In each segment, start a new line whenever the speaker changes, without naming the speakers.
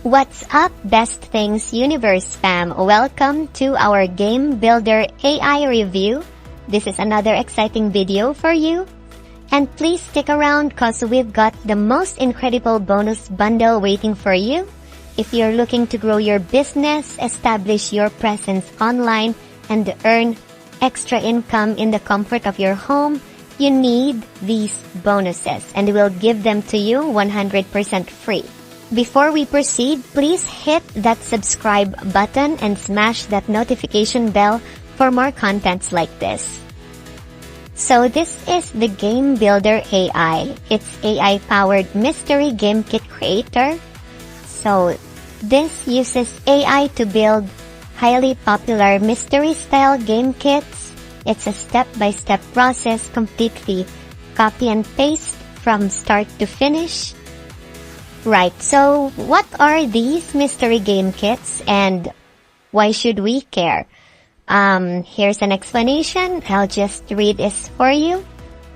What's up, Best Things Universe fam? Welcome to our Game Builder AI review. This is another exciting video for you. And please stick around cause we've got the most incredible bonus bundle waiting for you. If you're looking to grow your business, establish your presence online, and earn extra income in the comfort of your home, you need these bonuses, and we'll give them to you 100% free. Before we proceed, please hit that subscribe button and smash that notification bell for more contents like this. So this is the Game Builder AI. It's AI-powered mystery game kit creator. So this uses AI to build highly popular mystery-style game kits. It's a step-by-step process, completely copy and paste from start to finish. Right, so what are these mystery game kits and why should we care? Here's an explanation. I'll just read this for you.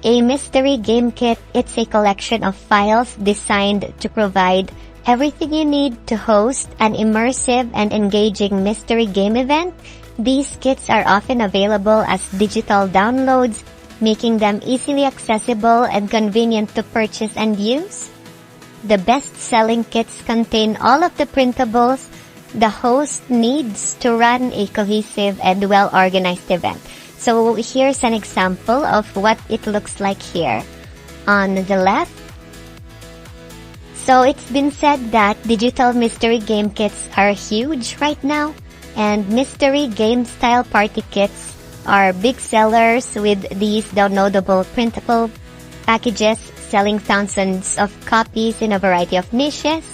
A mystery game kit, it's a collection of files designed to provide everything you need to host an immersive and engaging mystery game event. These kits are often available as digital downloads, making them easily accessible and convenient to purchase and use. The best-selling kits contain all of the printables the host needs to run a cohesive and well-organized event. So here's an example of what it looks like here. On the left, so it's been said that digital mystery game kits are huge right now, and mystery game-style party kits are big sellers with these downloadable printable packages selling thousands of copies in a variety of niches,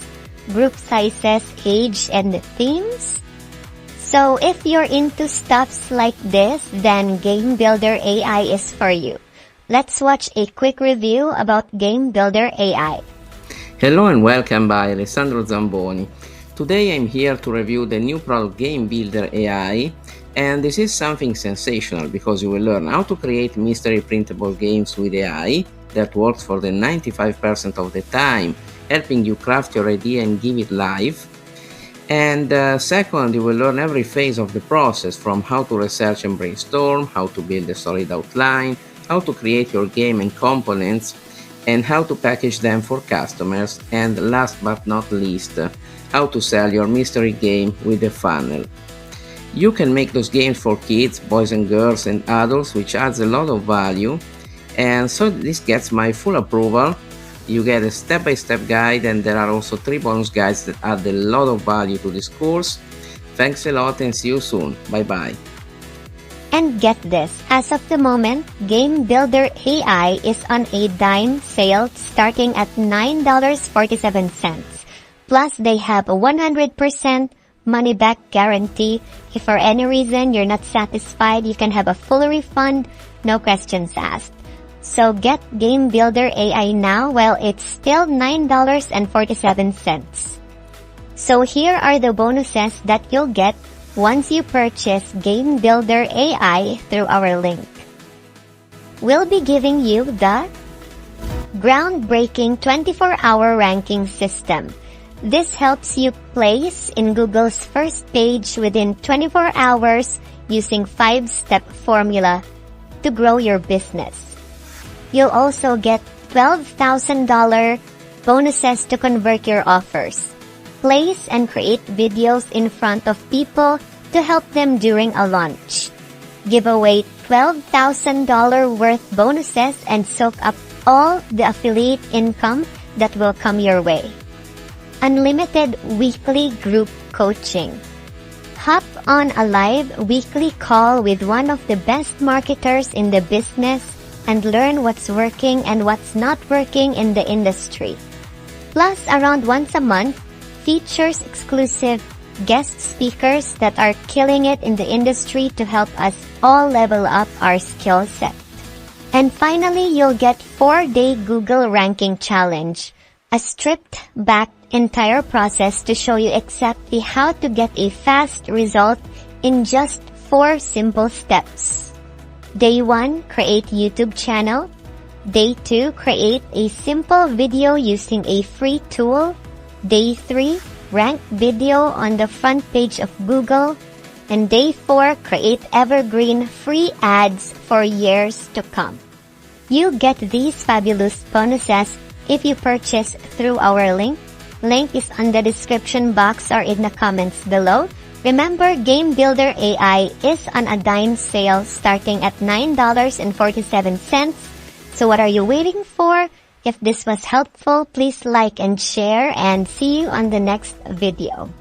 group sizes, age, and themes. So if you're into stuffs like this, then Game Builder AI is for you. Let's watch a quick review about Game Builder AI.
Hello and welcome by Alessandro Zamboni. Today I'm here to review the new product Game Builder AI, and this is something sensational because you will learn how to create mystery printable games with AI that works for the 95% of the time, helping you craft your idea and give it life. And second, you will learn every phase of the process, from how to research and brainstorm, how to build a solid outline, how to create your game and components, and how to package them for customers, and last but not least, how to sell your mystery game with a funnel. You can make those games for kids, boys and girls, and adults, which adds a lot of value. And so this gets my full approval. You get a step-by-step guide, and there are also 3 bonus guides that add a lot of value to this course. Thanks a lot and see you soon. Bye bye.
And get this, as of the moment, Game Builder AI is on a dime sale starting at $9.47. Plus, they have a 100% money-back guarantee. If for any reason you're not satisfied, you can have a full refund, no questions asked. So get Game Builder AI now while it's still $9.47. So here are the bonuses that you'll get once you purchase Game Builder AI through our link. We'll be giving you the groundbreaking 24-hour ranking system. This helps you place in Google's first page within 24 hours using 5-step formula to grow your business. You'll also get $12,000 bonuses to convert your offers. Place and create videos in front of people to help them during a launch. Give away $12,000 worth bonuses and soak up all the affiliate income that will come your way. Unlimited weekly group coaching. Hop on a live weekly call with one of the best marketers in the business and learn what's working and what's not working in the industry. Plus, around once a month, features exclusive guest speakers that are killing it in the industry to help us all level up our skill set. And finally, you'll get 4-day Google Ranking Challenge, a stripped-back entire process to show you exactly how to get a fast result in just 4 simple steps. Day 1, create YouTube channel. Day 2, create a simple video using a free tool. Day 3, ranked video on the front page of Google. And day 4, create evergreen free ads for years to come. You'll get these fabulous bonuses if you purchase through our link. Link is on the description box or in the comments below. Remember, Game Builder AI is on a dime sale starting at $9.47. So what are you waiting for? If this was helpful, please like and share, and see you on the next video.